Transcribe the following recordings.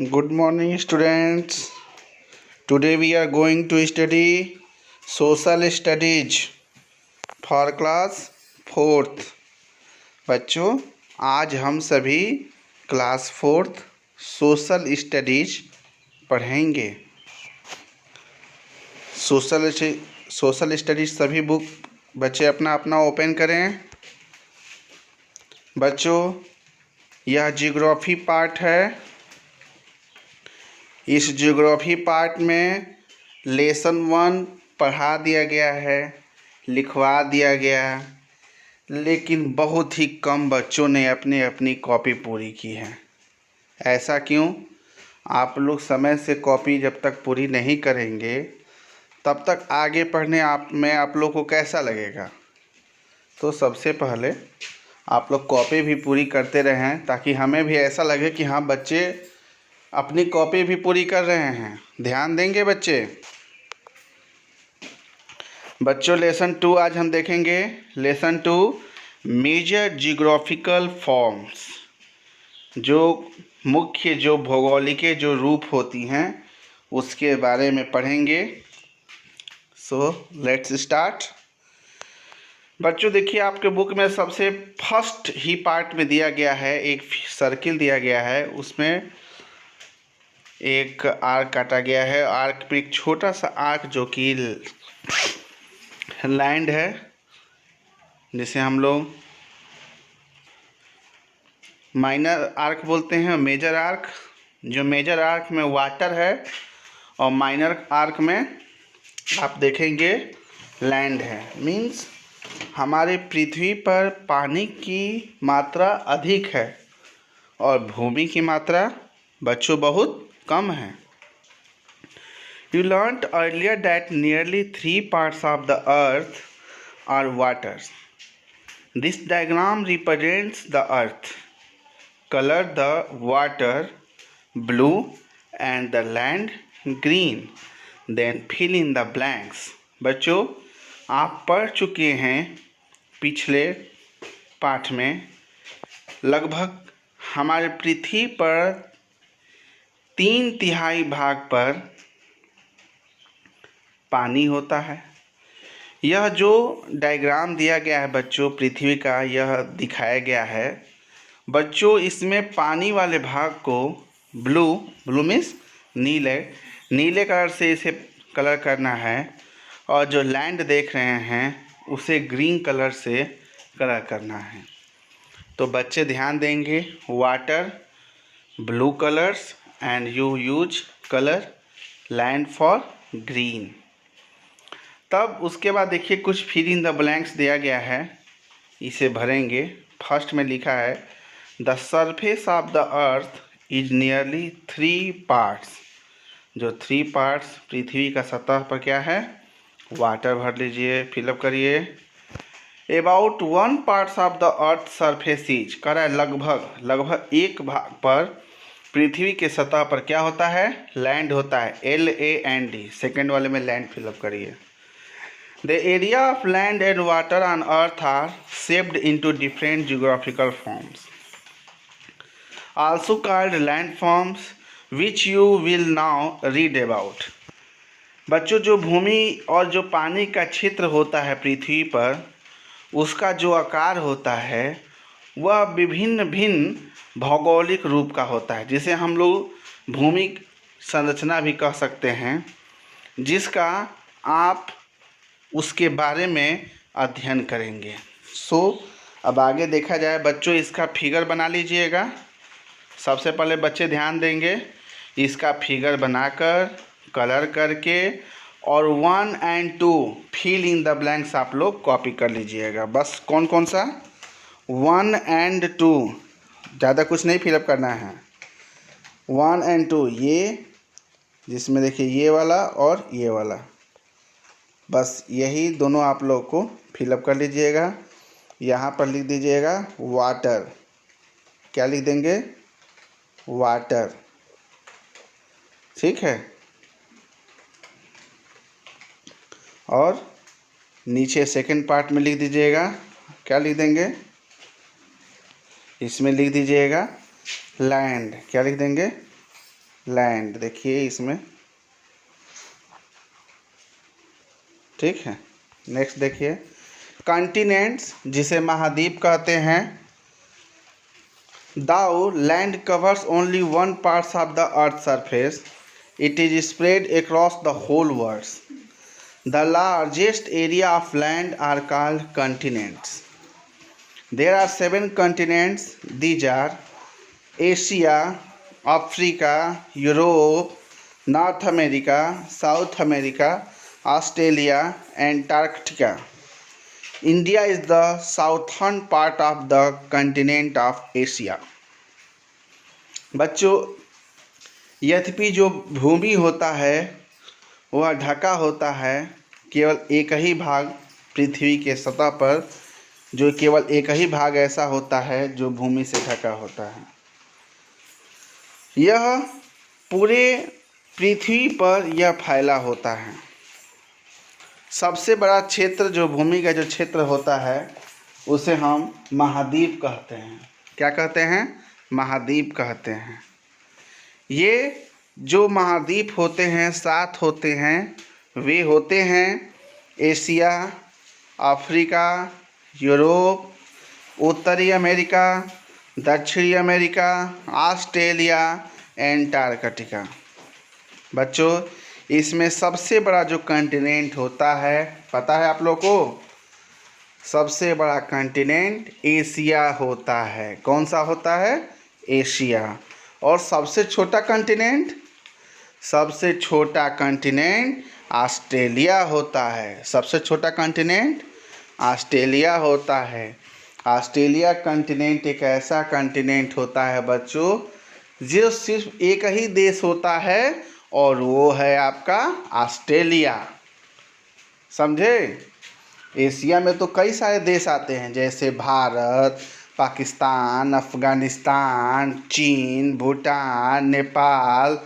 Good morning, students. Today we are going to study social studies for class 4th. बच्चों, आज हम सभी class 4th social studies पढ़ेंगे। Social studies सभी book बच्चे अपना अपना ओपन करें। बच्चों, यह जियोग्राफी पार्ट है। इस ज्योग्राफी पार्ट में लेसन 1 पढ़ा दिया गया है, लिखवा दिया गया, लेकिन बहुत ही कम बच्चों ने अपनी कॉपी पूरी की है। ऐसा क्यों? आप लोग समय से कॉपी जब तक पूरी नहीं करेंगे तब तक आगे पढ़ने आप लोग को कैसा लगेगा। तो सबसे पहले आप लोग कॉपी भी पूरी करते रहें ताकि हमें भी ऐसा लगे कि हाँ, बच्चे अपनी कॉपी भी पूरी कर रहे हैं। ध्यान देंगे बच्चे। बच्चों, लेसन 2 आज हम देखेंगे। लेसन 2 मेजर जियोग्राफिकल फॉर्म्स, जो मुख्य जो भौगोलिक जो रूप होती हैं उसके बारे में पढ़ेंगे। So let's start. बच्चों देखिए, आपके बुक में सबसे फर्स्ट ही पार्ट में दिया गया है, एक सर्किल दिया गया है, उसमें एक आर्क काटा गया है। आर्क पे एक छोटा सा आर्क जो कि लैंड है, जिसे हम लोग माइनर आर्क बोलते हैं, मेजर आर्क। जो मेजर आर्क में वाटर है और माइनर आर्क में आप देखेंगे लैंड है। मीन्स हमारे पृथ्वी पर पानी की मात्रा अधिक है और भूमि की मात्रा बच्चों बहुत कम है। You learnt earlier that nearly 3 parts of the earth are water. This diagram represents the earth. Color the water blue and the land green. Then fill in the blanks. बच्चों, आप पढ़ चुके हैं पिछले पाठ में, लगभग हमारे पृथ्वी पर 3/3 भाग पर पानी होता है। यह जो डायग्राम दिया गया है बच्चों पृथ्वी का, यह दिखाया गया है। बच्चों, इसमें पानी वाले भाग को ब्लू मीन्स नीले कलर से इसे कलर करना है, और जो लैंड देख रहे हैं उसे ग्रीन कलर से कलर करना है। तो बच्चे ध्यान देंगे, water blue colours and you use colour land for green. तब उसके बाद देखिए कुछ फिल इन द ब्लैंक्स दिया गया है, इसे भरेंगे। फर्स्ट में लिखा है the surface of the earth is nearly 3 parts. जो 3 पार्ट्स पृथ्वी का सतह पर क्या है, वाटर भर लीजिए, फिलअप करिए। About 1 parts of the earth surface is, कह रहा है लगभग 1 भाग पर पृथ्वी के सतह पर क्या होता है, लैंड होता है, LAND। सेकेंड वाले में लैंड फिलअप करिए। The area of land and water on earth are shaped into different geographical forms, also called land forms, which you will now read about. बच्चों, जो भूमि और जो पानी का क्षेत्र होता है पृथ्वी पर, उसका जो आकार होता है वह भिन्न भौगोलिक रूप का होता है, जिसे हम लोग भूमि संरचना भी कह सकते हैं, जिसका आप उसके बारे में अध्ययन करेंगे। अब आगे देखा जाए बच्चों, इसका फिगर बना लीजिएगा। सबसे पहले बच्चे ध्यान देंगे, इसका फिगर बनाकर कलर करके और 1 और 2 फिल इन द ब्लैंक्स आप लोग कॉपी कर लीजिएगा। बस कौन कौन सा, 1 और 2, ज़्यादा कुछ नहीं फिलअप करना है। 1 और 2, ये जिसमें देखिए ये वाला और ये वाला, बस यही दोनों आप लोग को फिलअप कर लीजिएगा। यहाँ पर लिख दीजिएगा वाटर। क्या लिख देंगे, वाटर, ठीक है। और नीचे सेकंड पार्ट में लिख दीजिएगा, क्या लिख देंगे, इसमें लिख दीजिएगा लैंड। क्या लिख देंगे, लैंड देखिए इसमें, ठीक है। नेक्स्ट देखिए कॉन्टिनेंट्स, जिसे महाद्वीप कहते हैं। Though land covers only one parts of the earth surface, it is spread across the whole world. The largest area of land are called continents. There are 7 continents. These are Asia, Africa, Europe, North America, South America, Australia, Antarctica. India is the southern part of the continent of Asia. बच्चों, यद्यपि जो भूमि होता है वह ढका होता है, केवल एक ही भाग पृथ्वी के सतह पर, जो केवल एक ही भाग ऐसा होता है जो भूमि से ढका होता है। यह पूरे पृथ्वी पर यह फैला होता है। सबसे बड़ा क्षेत्र जो भूमि का जो क्षेत्र होता है उसे हम महाद्वीप कहते हैं। क्या कहते हैं? महाद्वीप कहते हैं। ये जो महाद्वीप होते हैं 7 होते हैं, वे होते हैं एशिया, अफ्रीका, यूरोप, उत्तरी अमेरिका, दक्षिणी अमेरिका, ऑस्ट्रेलिया, एंटार्कटिका। बच्चों, इसमें सबसे बड़ा जो कॉन्टिनेंट होता है, पता है आप लोग को? सबसे बड़ा कॉन्टिनेंट एशिया होता है। कौन सा होता है? एशिया। और सबसे छोटा कॉन्टिनेंट? सबसे छोटा कॉन्टिनेंट ऑस्ट्रेलिया होता है। सबसे छोटा कॉन्टिनेंट ऑस्ट्रेलिया होता है। ऑस्ट्रेलिया कॉन्टिनेंट एक ऐसा कॉन्टिनेंट होता है बच्चों, जो सिर्फ एक ही देश होता है और वो है आपका ऑस्ट्रेलिया। समझे? एशिया में तो कई सारे देश आते हैं, जैसे भारत, पाकिस्तान, अफ़गानिस्तान, चीन, भूटान, नेपाल,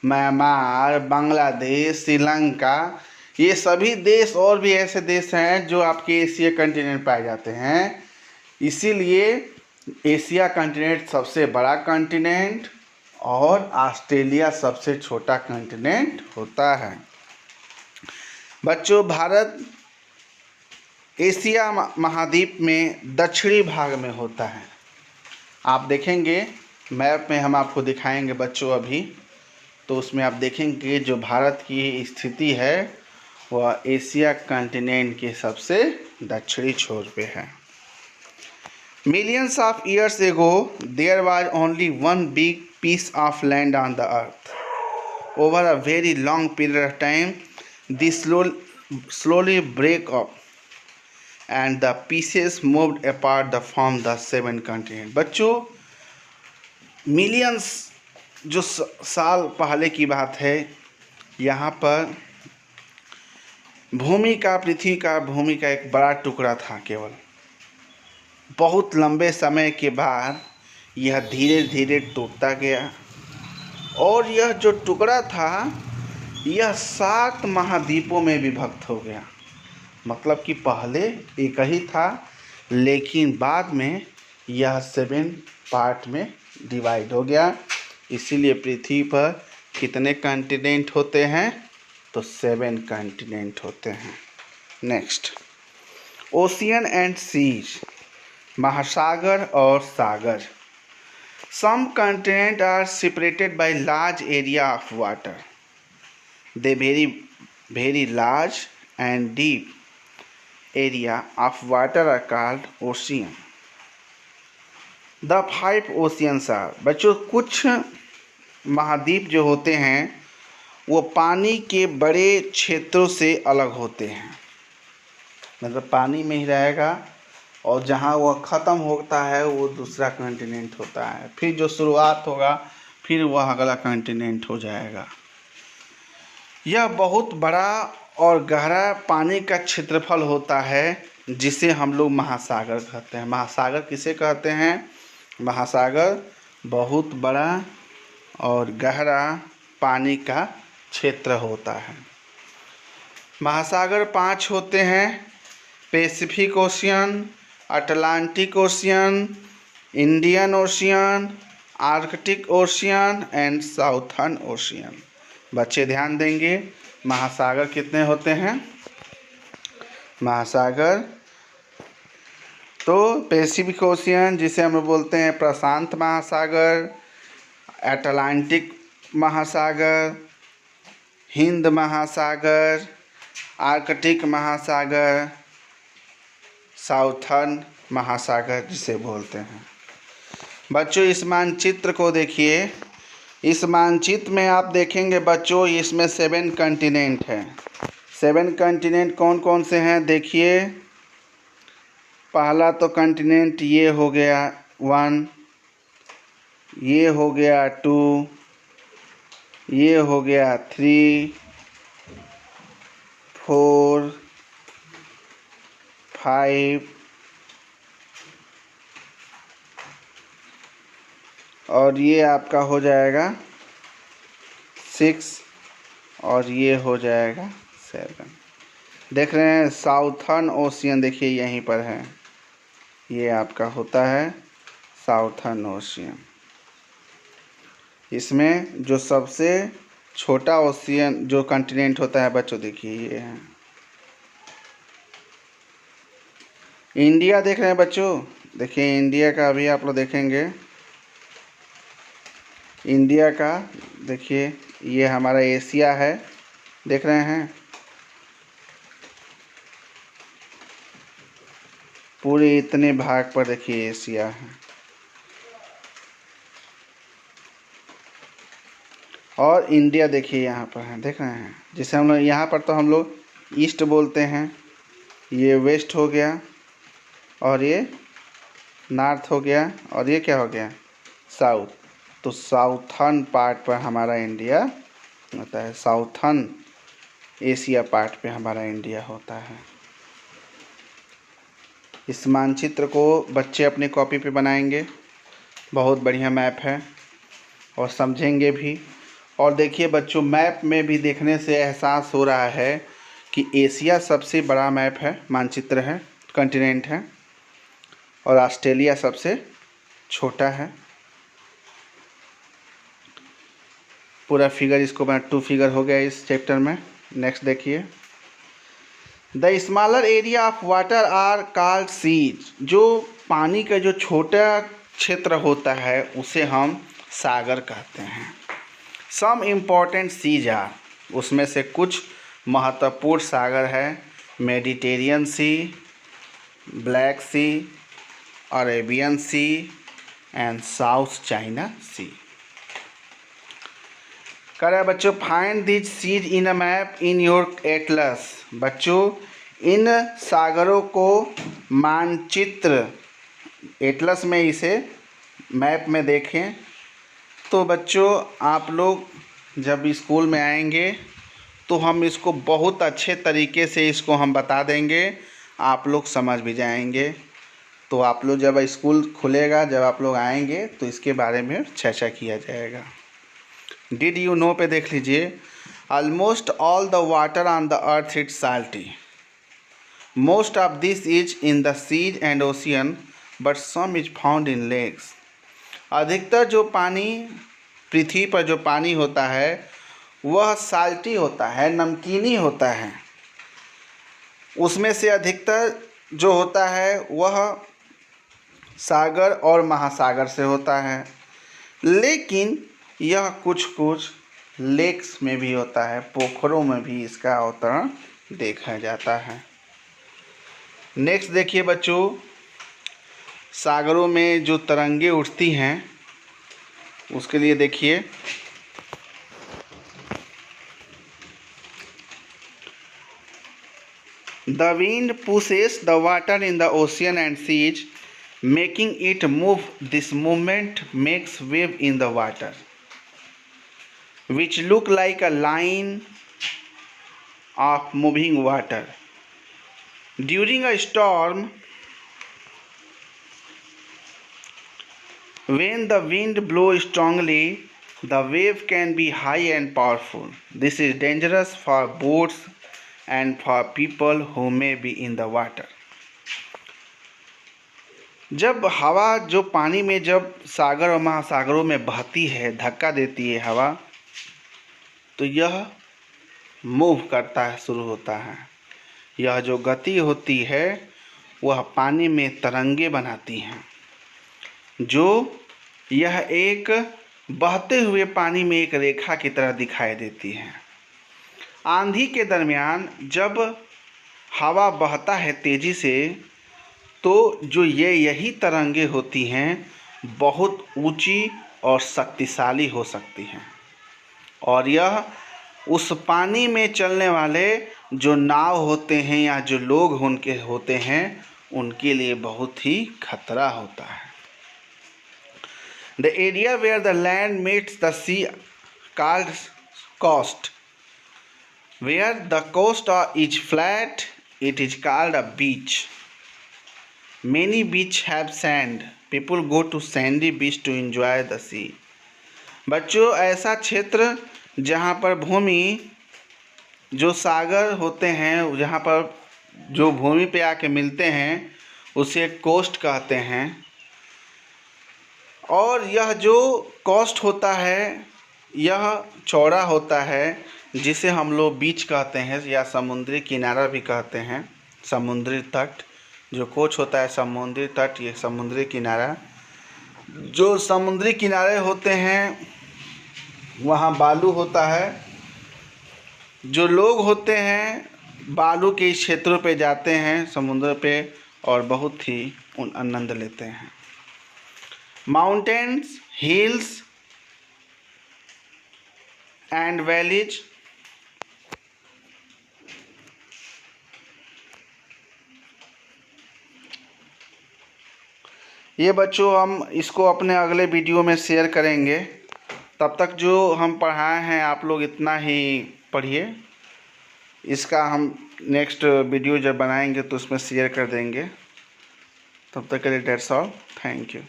म्यांमार, बांग्लादेश, श्रीलंका। ये सभी देश और भी ऐसे देश हैं जो आपके एशिया कॉन्टिनेंट पाए जाते हैं। इसीलिए एशिया कॉन्टिनेंट सबसे बड़ा कॉन्टिनेंट और ऑस्ट्रेलिया सबसे छोटा कॉन्टिनेंट होता है। बच्चों, भारत एशिया महाद्वीप में दक्षिणी भाग में होता है। आप देखेंगे मैप में, हम आपको दिखाएंगे बच्चों अभी, तो उसमें आप देखेंगे जो भारत की स्थिति है वह एशिया कॉन्टिनेंट के सबसे दक्षिणी छोर पे है। Millions of years ago there was only one big piece of land on the earth. Over a very long period of time this slowly break up and the pieces moved apart to form the 7 continents. बच्चों, millions जो साल पहले की बात है, यहाँ पर पृथ्वी का भूमि का एक बड़ा टुकड़ा था। केवल बहुत लंबे समय के बाद यह धीरे धीरे टूटता गया और यह जो टुकड़ा था यह 7 महाद्वीपों में विभक्त हो गया। मतलब कि पहले एक ही था, लेकिन बाद में यह 7 पार्ट में डिवाइड हो गया। इसीलिए पृथ्वी पर कितने कॉन्टिनेंट होते हैं? तो 7 कॉन्टिनेंट होते हैं। नेक्स्ट, ओशियन एंड सीज, महासागर और सागर। Some continent are separated by large area of water. They very large and deep area of water are called ocean. The 5 oceans are, बच्चों, कुछ महाद्वीप जो होते हैं वो पानी के बड़े क्षेत्रों से अलग होते हैं। मतलब पानी में ही रहेगा और जहाँ वह ख़त्म होता है वो दूसरा कॉन्टिनेंट होता है। फिर जो शुरुआत होगा फिर वह अगला कॉन्टिनेंट हो जाएगा। यह बहुत बड़ा और गहरा पानी का क्षेत्रफल होता है जिसे हम लोग महासागर कहते हैं। महासागर किसे कहते हैं? महासागर बहुत बड़ा और गहरा पानी का क्षेत्र होता है। महासागर 5 होते हैं: Pacific ocean, Atlantic ocean, Indian ocean, Arctic ocean and southern ocean. बच्चे ध्यान देंगे, महासागर कितने होते हैं? महासागर तो पैसिफिक ओशियन, जिसे हम लोग बोलते हैं प्रशांत महासागर, अटलांटिक महासागर, हिंद महासागर, आर्कटिक महासागर, साउथर्न महासागर जिसे बोलते हैं। बच्चों इस मानचित्र को देखिए। इस मानचित्र में आप देखेंगे बच्चों, इसमें 7 कॉन्टिनेंट हैं। 7 कॉन्टिनेंट कौन कौन से हैं देखिए। पहला तो कॉन्टिनेंट ये हो गया 1, ये हो गया 2, ये हो गया 3, 4, 5 और ये आपका हो जाएगा 6 और ये हो जाएगा 7। देख रहे हैं साउथर्न ओशियन, देखिए यहीं पर है, ये आपका होता है साउथर्न ओशियन। इसमें जो सबसे छोटा ओशियन जो कॉन्टिनेंट होता है बच्चों देखिए ये है इंडिया। देख रहे हैं बच्चों, देखिए इंडिया का अभी आप लोग देखेंगे, इंडिया का देखिए ये हमारा एशिया है, देख रहे हैं पूरे इतने भाग पर देखिए एशिया है। और इंडिया देखिए यहाँ पर है, देख रहे हैं, जिसे हम लोग यहाँ पर तो हम लोग ईस्ट बोलते हैं, ये वेस्ट हो गया और ये नॉर्थ हो गया और ये क्या हो गया साउथ। तो साउथर्न पार्ट पर हमारा इंडिया होता है, साउथर्न एशिया पार्ट पे हमारा इंडिया होता है। इस मानचित्र को बच्चे अपनी कॉपी पे बनाएंगे, बहुत बढ़िया मैप है और समझेंगे भी। और देखिए बच्चों, मैप में भी देखने से एहसास हो रहा है कि एशिया सबसे बड़ा मैप है, मानचित्र है, कॉन्टिनेंट है, और ऑस्ट्रेलिया सबसे छोटा है। पूरा फिगर इसको बना 2 फिगर हो गया इस चैप्टर में। नेक्स्ट देखिए, the smaller area of water are called seas. जो पानी का जो छोटा क्षेत्र होता है उसे हम सागर कहते हैं। सम इम्पॉर्टेंट सीज आर, उसमें से कुछ महत्वपूर्ण सागर है Mediterranean Sea, Black Sea, Arabian Sea and South China Sea. कह रहा है बच्चों, find this seas in a map in your atlas. बच्चों इन सागरों को मानचित्र एटलस में, इसे मैप में देखें। तो बच्चों आप लोग जब स्कूल में आएंगे तो हम इसको बहुत अच्छे तरीके से इसको हम बता देंगे, आप लोग समझ भी जाएंगे। तो आप लोग जब स्कूल खुलेगा, जब आप लोग आएंगे तो इसके बारे में चर्चा किया जाएगा। डिड यू नो पे देख लीजिए, almost all the water on the earth is salty, most of this is in the seas and ocean but some is found in lakes. अधिकतर जो पानी पृथ्वी पर जो पानी होता है वह साल्टी होता है, नमकीनी होता है। उसमें से अधिकतर जो होता है वह सागर और महासागर से होता है, लेकिन यह कुछ कुछ लेक्स में भी होता है, पोखरों में भी इसका अवतरण देखा जाता है। नेक्स्ट देखिए बच्चों, सागरों में जो तरंगे उठती हैं उसके लिए देखिए, the wind pushes the water in the ocean and seas making it move. This movement makes wave in the water which look like a line of moving water. During a storm, when the wind blows strongly, the wave can be high and powerful. This is dangerous for boats and for people who may be in the water. जब हवा जो पानी में जब सागर और महासागरों में बहती है, धक्का देती है हवा, तो यह मूव करता है, शुरू होता है। यह जो गति होती है वह पानी में तरंगे बनाती हैं, जो यह एक बहते हुए पानी में एक रेखा की तरह दिखाई देती है। आंधी के दरमियान जब हवा बहता है तेज़ी से, तो जो यही तरंगे होती हैं बहुत ऊंची और शक्तिशाली हो सकती हैं, और यह उस पानी में चलने वाले जो नाव होते हैं या जो लोग उनके होते हैं उनके लिए बहुत ही खतरा होता है। The area where the land meets the sea called coast. Where the coast is flat, it is called a beach. Many beaches have sand. People go to sandy beach to enjoy the sea. बच्चों, ऐसा क्षेत्र जहाँ पर भूमि जो सागर होते हैं, जहाँ पर जो भूमि पे आके मिलते हैं उसे कोस्ट कहते हैं। और यह जो कोस्ट होता है यह चौड़ा होता है, जिसे हम लोग बीच कहते हैं या समुद्री किनारा भी कहते हैं। समुद्री तट जो कोस्ट होता है, समुद्री तट, ये समुद्री किनारा। जो समुद्री किनारे होते हैं वहाँ बालू होता है। जो लोग होते हैं बालू के क्षेत्रों पे जाते हैं, समुद्र पे, और बहुत ही आनंद लेते हैं। Mountains, hills and valleys ये बच्चों हम इसको अपने अगले वीडियो में शेयर करेंगे। तब तक जो हम पढ़ाए हैं आप लोग इतना ही पढ़िए। इसका हम नेक्स्ट वीडियो जब बनाएंगे तो उसमें शेयर कर देंगे। तब तक के लिए दैट्स ऑल। Thank you.